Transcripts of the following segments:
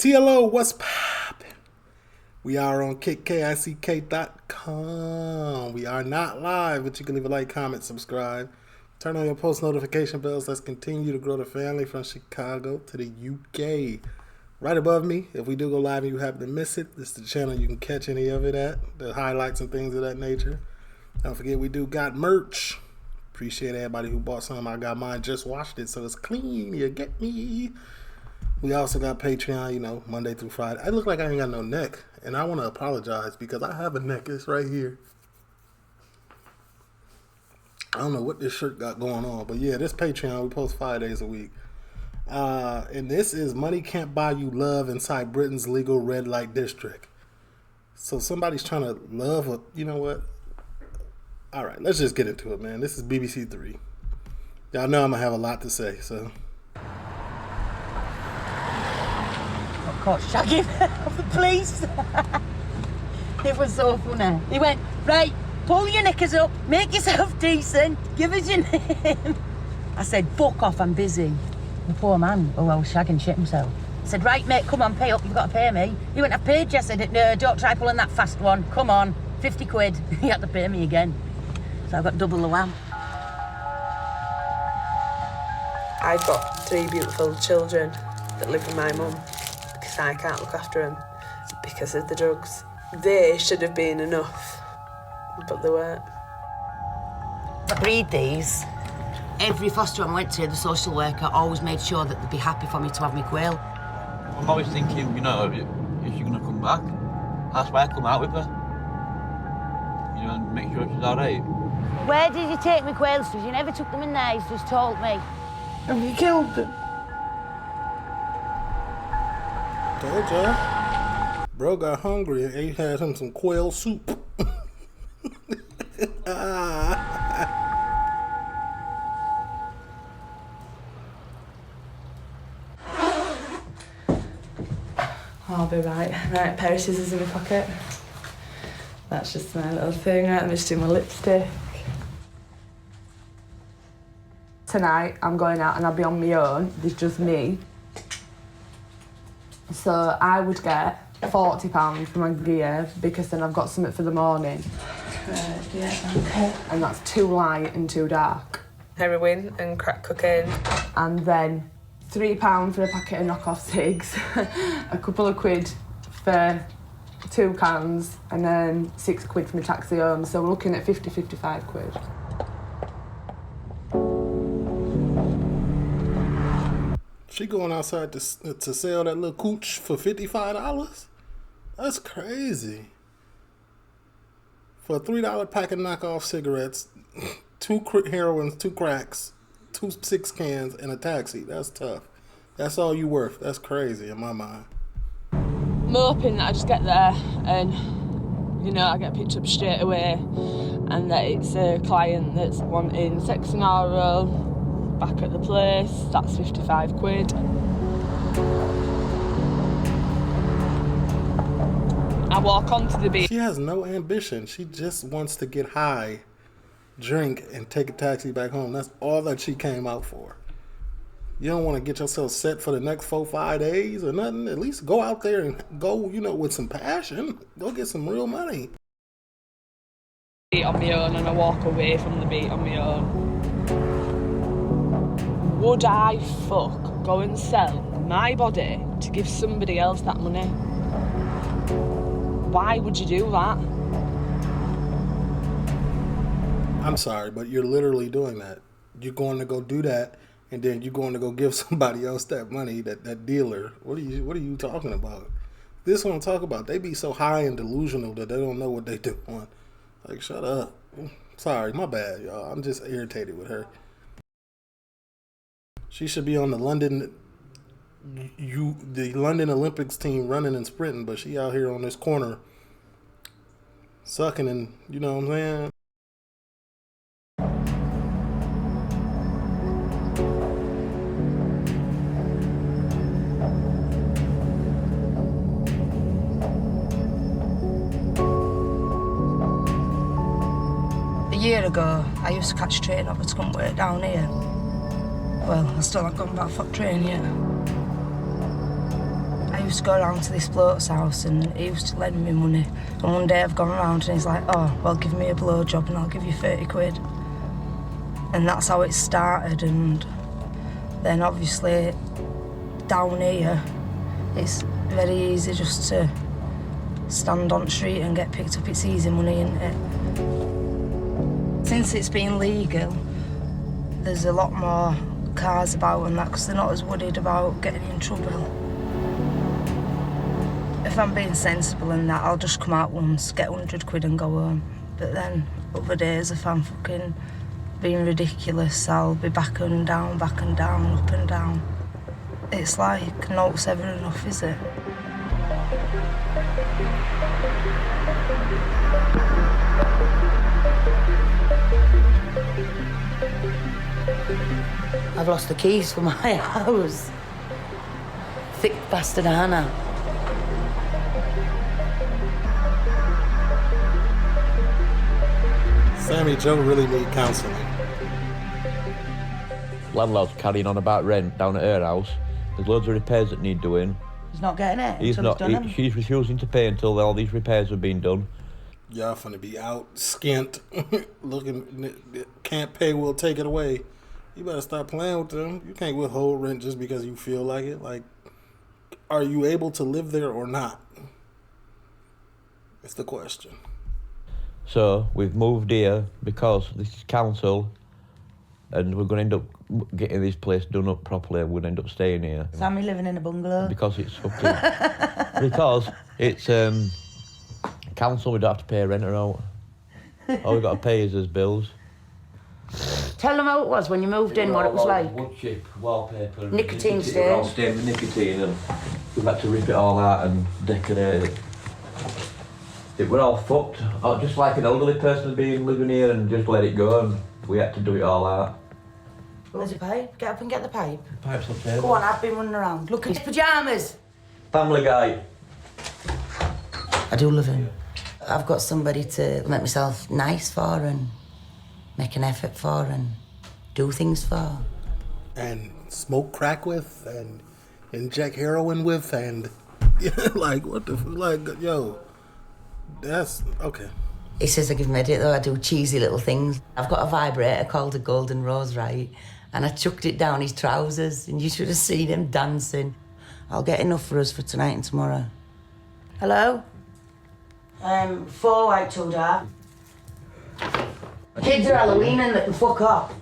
TLO, what's poppin'? We are on kick.com. We are not live, but you can leave a like, comment, subscribe. Turn on your post notification bells. Let's continue to grow the family from Chicago to the UK. Right above me, if we do go live and you happen to miss it, this is the channel you can catch any of it at. The highlights and things of that nature. Don't forget we do got merch. Appreciate everybody who bought some. I got mine, just washed it, so it's clean. You get me? We also got Patreon, you know, Monday through Friday. I look like I ain't got no neck, and I want to apologize because I have a neck. It's right here. I don't know what this shirt got going on, but yeah, this Patreon, we post 5 days a week. And this is Money Can't Buy You Love inside Britain's legal red light district. So somebody's trying to love a, you know what? All right, let's just get into it, man. This is BBC 3. Y'all know I'm going to have a lot to say, so. Caught shagging of the police. It was so funny. He went, right, pull your knickers up, make yourself decent, give us your name. I said, fuck off, I'm busy. The poor man, who I was shagging, shit himself. I said, right, mate, come on, pay up, you've got to pay me. He went, I've paid you. I said, no, don't try pulling that fast one. Come on, 50 quid. He had to pay me again. So I got double the wham. I've got 3 beautiful children that live with my mum. I can't look after them because of the drugs. They should have been enough, but they weren't. I breed these. Every foster home I went to, the social worker always made sure that they'd be happy for me to have my quail. I'm always thinking, you know, is she going to come back? That's why I come out with her. You know, and make sure she's all right. Where did you take my quails to? You never took them in there, you just told me. Have you killed them? Told ya. Bro got hungry and he had him some quail soup. I'll be right. Right, pair of scissors in my pocket. That's just my little thing. Right, let me just do my lipstick. Tonight, I'm going out and I'll be on my own. There's just me. So I would get £40 for my gear because then I've got something for the morning. Yeah, okay. And that's too light and too dark. Heroin and crack cocaine. And then £3 for a packet of knockoff cigs, a couple of quid for 2 cans, and then 6 quid for my taxi home. So we're looking at 55 quid. She going outside to sell that little cooch for $55? That's crazy. For a $3 pack of knockoff cigarettes, 2 heroines, 2 cracks, 2 6 cans, and a taxi. That's tough. That's all you worth. That's crazy in my mind. I'm hoping that I just get there and, you know, I get picked up straight away and that it's a client that's wanting sex and oral. Back at the place, that's 55 quid. I walk onto the beach. She has no ambition. She just wants to get high, drink, and take a taxi back home. That's all that she came out for. You don't want to get yourself set for the next 4-5 days or nothing. At least go out there and go, you know, with some passion. Go get some real money. On my own and I walk away from the beat on my own. Would I go and sell my body to give somebody else that money? Why would you do that? I'm sorry, but you're literally doing that. You're going to go do that, and then you're going to go give somebody else that money, that dealer. What are you talking about? This is what I'm talking about. They be so high and delusional that they don't know what they doing. Like, shut up. Sorry, my bad, y'all. I'm just irritated with her. She should be on the London Olympics team running and sprinting, but she out here on this corner sucking and, you know what I'm saying? A year ago, I used to catch a train up to come work down here. Well, I still haven't gone back for train yet. I used used to go around to this bloke's house and he used to lend me money. And one day I've gone around and he's like, oh, well, give me a blowjob and I'll give you 30 quid. And that's how it started. And then obviously down here, it's very easy just to stand on the street and get picked up. It's easy money, isn't it? Since it's been legal, there's a lot more cars about and that because they're not as worried about getting in trouble. If I'm being sensible in that, I'll just come out once, get 100 quid and go home. But then other days, if I'm fucking being ridiculous, I'll be back and down, up and down. It's like no's ever enough, is it? I've lost the keys for my house. Thick bastard Hannah. Sammy Joe really need counselling. Landlord's carrying on about rent down at her house. There's loads of repairs that need doing. He's not getting it He's until not. he's done them. She's refusing to pay until all these repairs have been done. Y'all finna be out skint, looking, can't pay, we'll take it away. You better stop playing with them. You can't withhold rent just because you feel like it. Like, are you able to live there or not? It's the question. So we've moved here because this is council and we're going to end up getting this place done up properly and we're going to end up staying here. Sammy living in a bungalow. Because it's fucking... because it's council, we don't have to pay a renter out. All we've got to pay is his bills. Tell them how it was when you moved in, what it was like. Wood chip, wallpaper, Nicotine We're all stains. stained with nicotine and we've had to rip it all out and decorate it. It were all fucked. Just like an elderly person had been living here and just let it go and we had to do it all out. Where's the pipe? Get up and get the pipe. The pipe's up there. Go on, I've been running around. Look at his pyjamas. Family Guy. I do love him. I've got somebody to make myself nice for and make an effort for and do things for. And smoke crack with and inject heroin with and like what the like yo, that's okay. He says I give him credit though, I do cheesy little things. I've got a vibrator called a Golden Rose, right? And I chucked it down his trousers and you should have seen him dancing. I'll get enough for us for tonight and tomorrow. Hello? 4 white, 2 dark. Kids are Halloween and they can fuck off.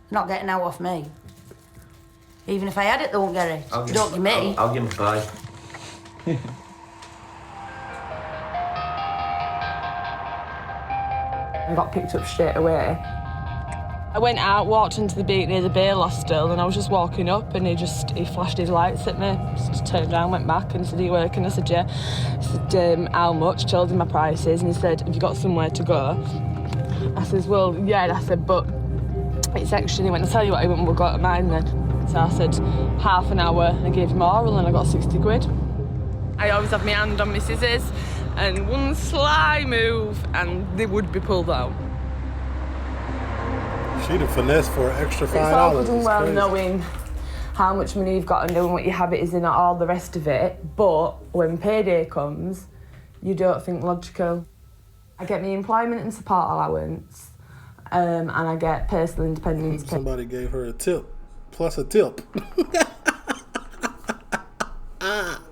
Not getting out off me. Even if I had it, they won't get it. Don't give me. I'll give him 5. I got picked up straight away. I went out, walked into the beat near the beer hostel, and I was just walking up and he flashed his lights at me. Just turned around, went back and said, "Are you working?" I said, "Yeah." He said, "How much?" Told him my prices and he said, "Have you got somewhere to go?" I said, "Well, yeah." I said, "But it's extra." And he went, "I'll tell you what," he went, "We'll go to mine then." So I said, half an hour, I gave him oral and I got 60 quid. I always have my hand on my scissors and one sly move and they would be pulled out. She'd have finessed for an extra $5. It's all good and well crazy. knowing how much money you've got and knowing what your habit is and all the rest of it, but when payday comes, you don't think logical. I get my employment and support allowance and I get personal independence pay. Somebody gave her a tip, plus a tip.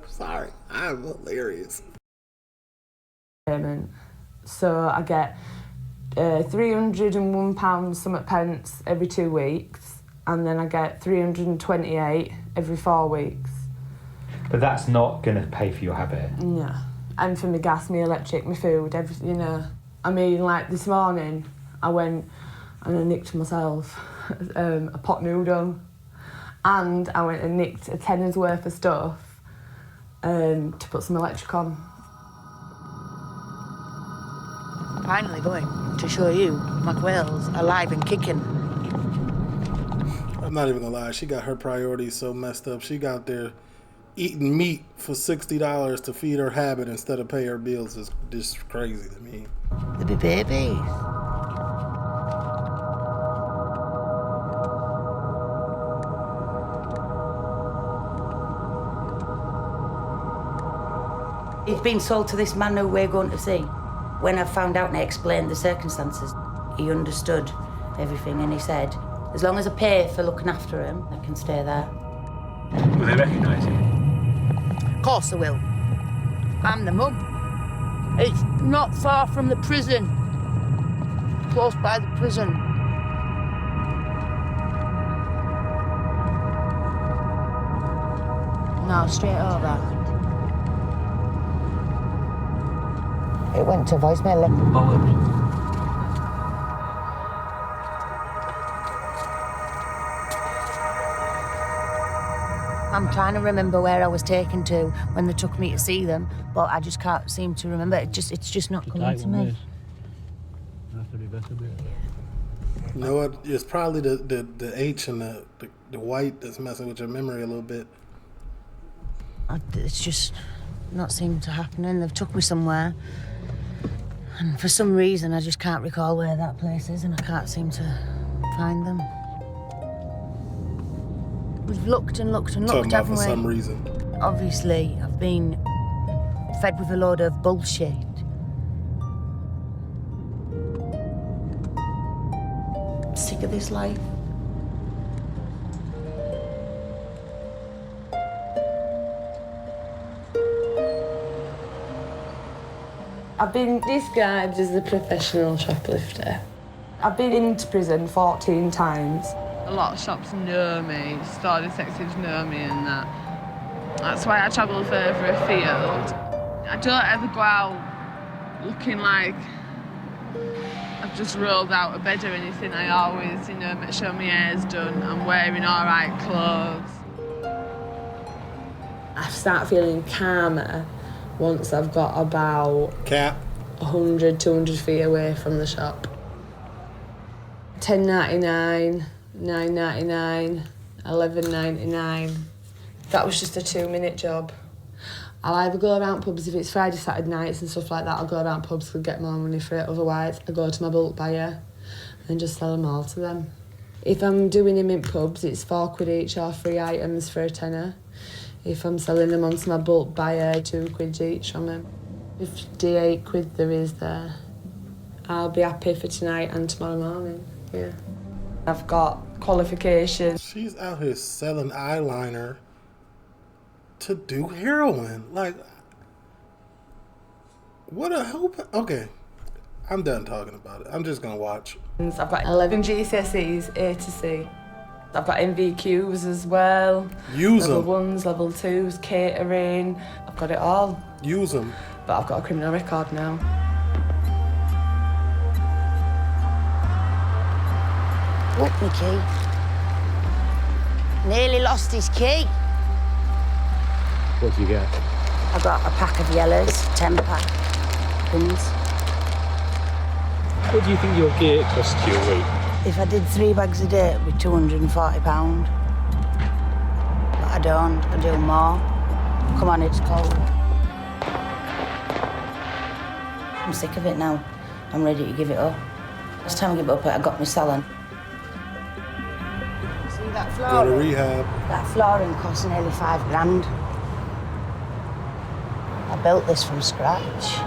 Sorry, I'm hilarious. So I get £301 something pence every 2 weeks, and then I get 328 every 4 weeks. But that's not going to pay for your habit. Yeah, and for my gas, my electric, my food, everything, you know. I mean, like this morning, I went and I nicked myself a pot noodle, and I went and nicked a tenner's worth of stuff to put some electric on. Finally going to show you my quails alive and kicking. I'm not even gonna lie, she got her priorities so messed up. She got there eating meat for $60 to feed her habit instead of pay her bills is just crazy to me. They be babies. He'd been sold to this man who we're going to see. When I found out and I explained the circumstances, he understood everything and he said, as long as I pay for looking after him, I can stay there. Will they recognise him? Of course I will. I'm the mum. It's not far from the prison. Close by the prison. No, straight over. It went to voicemail. I'm trying to remember where I was taken to when they took me to see them, but I just can't seem to remember. It's just not coming to me. You know what? It's probably the H and the white that's messing with your memory a little bit. It's just not seeming to happen, and they've took me somewhere, and for some reason I just can't recall where that place is, and I can't seem to find them. We've looked and looked and looked, haven't we? For some reason. Obviously, I've been fed with a load of bullshit. Sick of this life. I've been described as a professional shoplifter. I've been into prison 14 times. A lot of shops know me, store detectives know me and that. That's why I travel further afield. I don't ever go out looking like I've just rolled out of bed or anything. I always, make sure my hair's done, I'm wearing all right clothes. I start feeling calmer once I've got about 100, 200 feet away from the shop. $10.99, $9.99, $11.99. That was just a 2-minute job. I'll either go around pubs, if it's Friday, Saturday nights and stuff like that, I'll go around pubs to get more money for it. Otherwise, I go to my bulk buyer and just sell them all to them. If I'm doing them in pubs, it's £4 each or 3 items for a tenner. If I'm selling them onto my bulk buyer, £2 each from them. £58 there is there. I'll be happy for tonight and tomorrow morning, yeah. I've got qualifications. She's out here selling eyeliner to do heroin. Like, what a hope. Okay, I'm done talking about it. I'm just gonna watch. I've got 11 GCSEs, A to C. I've got MVQs as well. Use them. Level 1s, level 2s, catering. I've got it all. Use them. But I've got a criminal record now. Look, my key. Nearly lost his key. What do you get? I got a pack of yellows, 10-pack pins. What do you think your gear cost you a week? If I did 3 bags a day, it'd be £240. But I don't. I do more. Come on, it's cold. I'm sick of it now. I'm ready to give it up. It's time to give it up. I got my salon. See that flooring? Go to rehab. That flooring cost nearly £5 grand. I built this from scratch.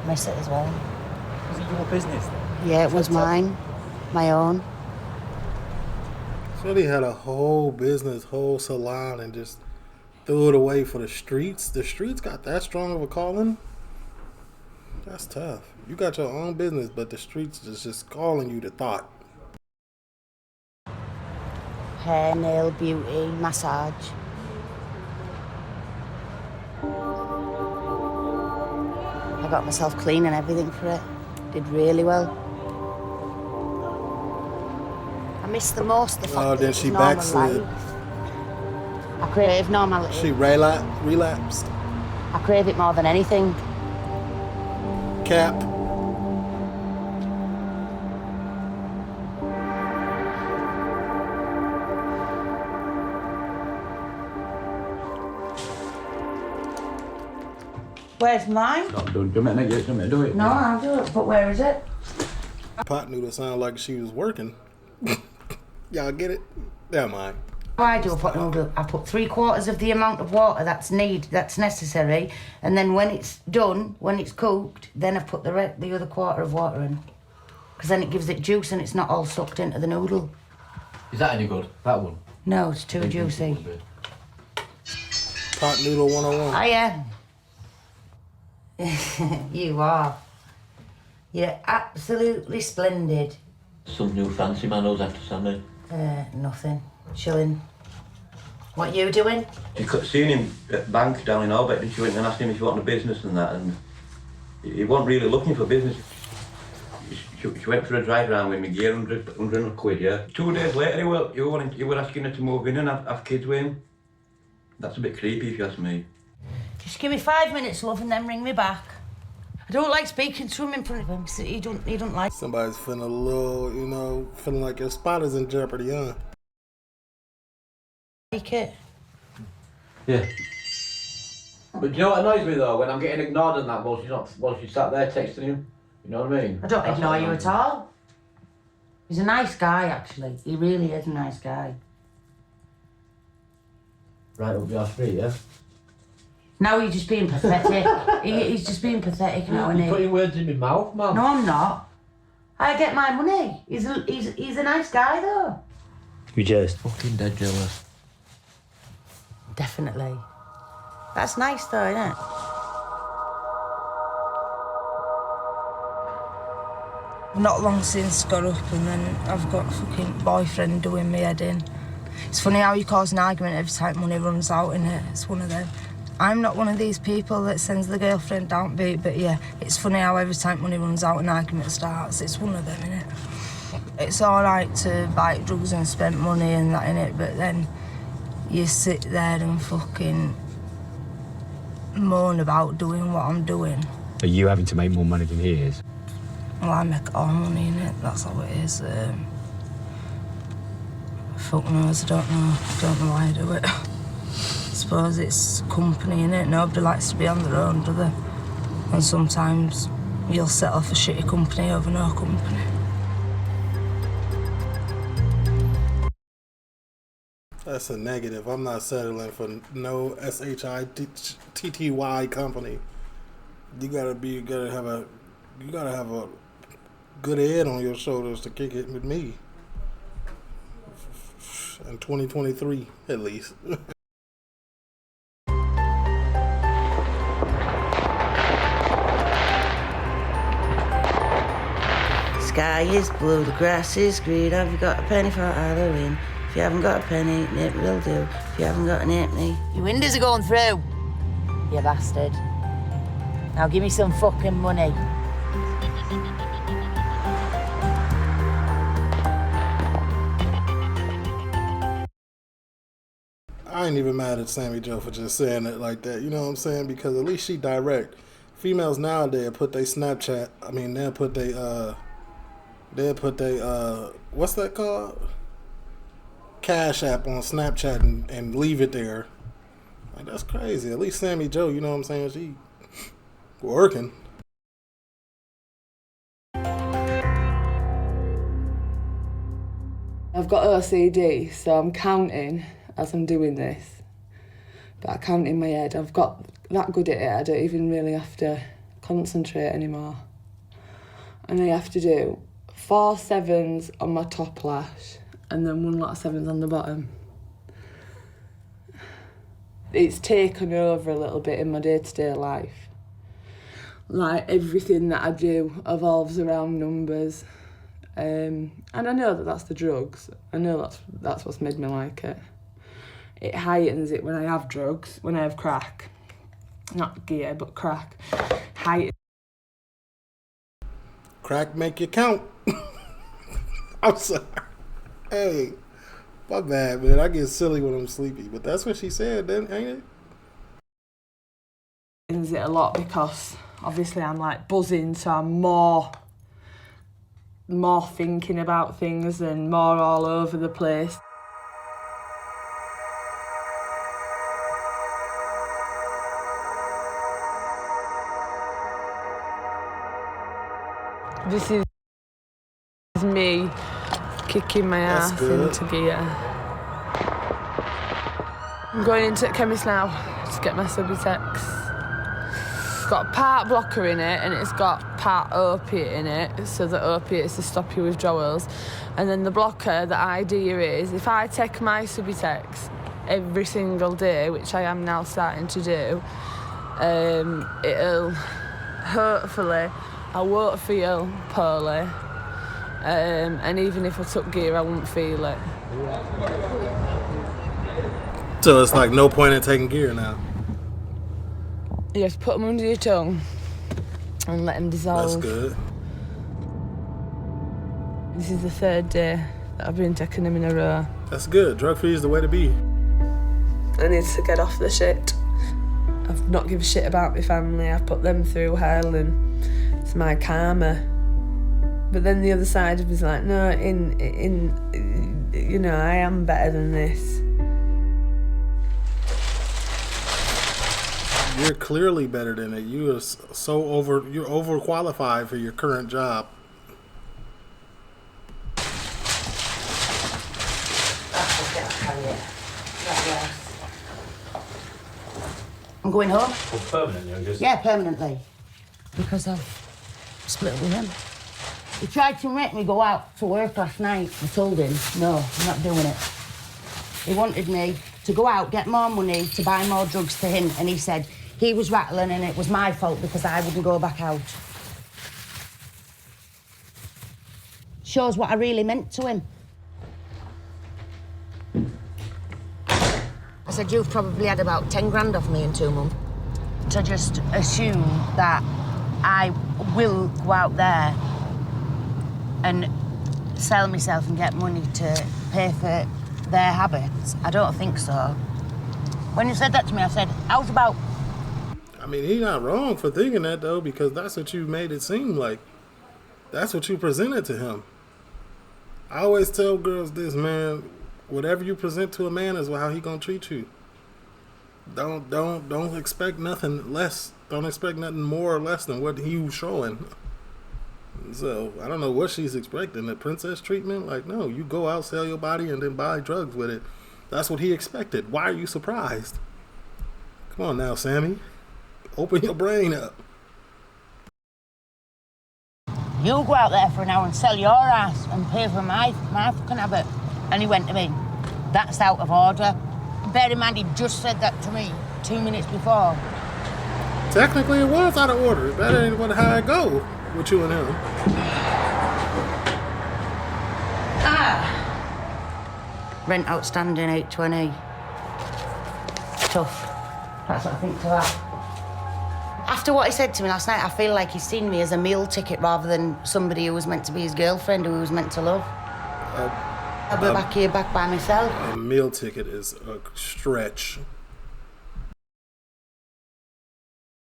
Miss it as well. Was it your business then? Yeah, it was mine. My own. So they had a whole business, whole salon, and just threw it away for the streets. The streets got that strong of a calling? That's tough. You got your own business, but the streets is just calling you to thought. Hair, nail, beauty, massage. I got myself clean and everything for it. Did really well. I miss the most the fact that then it was she normal backslid. life. I crave normality. She relapsed. I crave it more than anything. Cap. Where's mine? Not done. Do you do it? No, I'll do it. But where is it? Pot noodle sounded like she was working. Y'all get it? Never mind. I do, I put 3/4 of the amount of water that's necessary, and then when it's done, when it's cooked, then I put the other quarter of water in. Because then it gives it juice and it's not all sucked into the noodle. Is that any good, that one? No, it's too juicy. Pot noodle 101. I am. You are. You're absolutely splendid. Some new fancy manners after Sammy. Nothing. Chilling. What you doing? She seen him at the bank down in Albert, and she went and asked him if he wanted a business and that, and he wasn't really looking for business. She went for a drive around with me, gear, 100 quid, yeah. 2 days later, he were asking her to move in and have kids with him. That's a bit creepy if you ask me. Just give me 5 minutes, love, and then ring me back. I don't like speaking to him in front of him. He don't like. Somebody's feeling a little, you know, feeling like your spot is in jeopardy, huh? Like it. Yeah. But do you know what annoys me though? When I'm getting ignored and that while she's sat there texting him. You know what I mean? I don't That's ignore what you at all. He's a nice guy, actually. He really is a nice guy. Right up your street, yeah? Now you're just being pathetic. He's just being pathetic now, isn't he? You're putting words in my mouth, man. No, I'm not. I get my money. He's a nice guy, though. You jealous? Fucking dead jealous. Definitely. That's nice, though, isn't it? Not long since got up and then I've got a fucking boyfriend doing me head in. It's funny how you cause an argument every time money runs out, innit? It's one of them. I'm not one of these people that sends the girlfriend downbeat, but yeah, it's funny how every time money runs out an argument starts. It's one of them, innit? It's all right to buy drugs and spend money and that, innit? But then you sit there and fucking moan about doing what I'm doing. Are you having to make more money than he is? Well, I make all money, innit? That's how it is. Fuck knows, I don't know why I do it. I suppose it's company, innit? Nobody likes to be on their own, do they? And sometimes you'll settle for shitty company over no company. That's a negative. I'm not settling for no SHITTY company. You gotta have a good head on your shoulders to kick it with me. In 2023, at least. Sky is blue, the grass is green. Have you got a penny for Halloween? If you haven't got a penny, it will do. If you haven't got an halfpenny, your windows are going through. You bastard. Now give me some fucking money. I ain't even mad at Sammy Joe for just saying it like that. You know what I'm saying? Because at least she direct. Females nowadays put their Snapchat. I mean, they'll put their what's that called? Cash App on Snapchat and leave it there. Like, that's crazy. At least Sammy Joe, you know what I'm saying? She working. I've got OCD, so I'm counting as I'm doing this. But I count in my head. I've got that good at it, I don't even really have to concentrate anymore. And I have to do 4 sevens on my top lash and then 1 lot of sevens on the bottom. It's taken over a little bit in my day-to-day life. Like, everything that I do evolves around numbers. And I know that that's the drugs. I know that's what's made me like it. It heightens it when I have drugs, when I have crack. Not gear, but crack. Crack make you count. I'm sorry. Hey, my bad, man. I get silly when I'm sleepy, but that's what she said, then, ain't it? Heightens it a lot because obviously I'm like buzzing, so I'm more thinking about things and more all over the place. This is me kicking my ass into gear. I'm going into the chemist now to get my Subutex. It's got part blocker in it and it's got part opiate in it, so the opiate is to stop your withdrawals. And then the blocker, the idea is if I take my Subutex every single day, which I am now starting to do, it'll hopefully, I won't feel poorly. And even if I took gear, I wouldn't feel it. So it's like no point in taking gear now. You have to put them under your tongue and let them dissolve. That's good. This is the 3rd day that I've been taking them in a row. That's good. Drug-free is the way to be. I need to get off the shit. I've not give a shit about my family. I've put them through hell and it's my karma. But then the other side of me is like, no, you know, I am better than this. You're clearly better than it. You're overqualified for your current job. I'm going home. Well, permanently, I guess. Yeah, permanently. Because I've split with him. He tried to make me go out to work last night. I told him, no, I'm not doing it. He wanted me to go out, get more money, to buy more drugs to him, and he said he was rattling and it was my fault because I wouldn't go back out. Shows what I really meant to him. I said, you've probably had about 10 grand off me in 2 months. To just assume that I will go out there and sell myself and get money to pay for their habits. I don't think so. When you said that to me, I said, how's about... I mean, he's not wrong for thinking that, though, because that's what you made it seem like. That's what you presented to him. I always tell girls this, man, whatever you present to a man is how he gonna treat you. Don't expect nothing less. Don't expect nothing more or less than what he was showing. So, I don't know what she's expecting, the princess treatment? Like, no, you go out, sell your body, and then buy drugs with it. That's what he expected. Why are you surprised? Come on now, Sammy. Open your brain up. You go out there for an hour and sell your ass and pay for my fucking habit. And he went to me, that's out of order. Bear in mind, he just said that to me 2 minutes before. Technically, it was out of order. That ain't how it go with you and him. Rent outstanding, 820. Tough. That's what I think to that. After what he said to me last night, I feel like he's seen me as a meal ticket rather than somebody who was meant to be his girlfriend, who he was meant to love. I'll be back here, back by myself. A meal ticket is a stretch.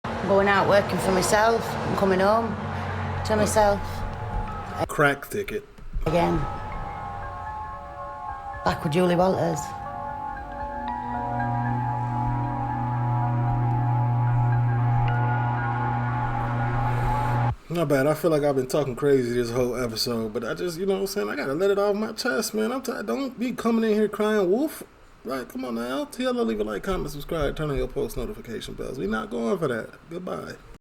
I'm going out working for myself. I'm coming home to myself. Crack ticket. Again. Back with Julie Walters. Not bad. I feel like I've been talking crazy this whole episode, but I just, you know what I'm saying? I gotta let it off my chest, man. I'm tired. Don't be coming in here crying wolf. Like, come on now. Tell her, leave a like, comment, subscribe, turn on your post notification bells. We not going for that. Goodbye.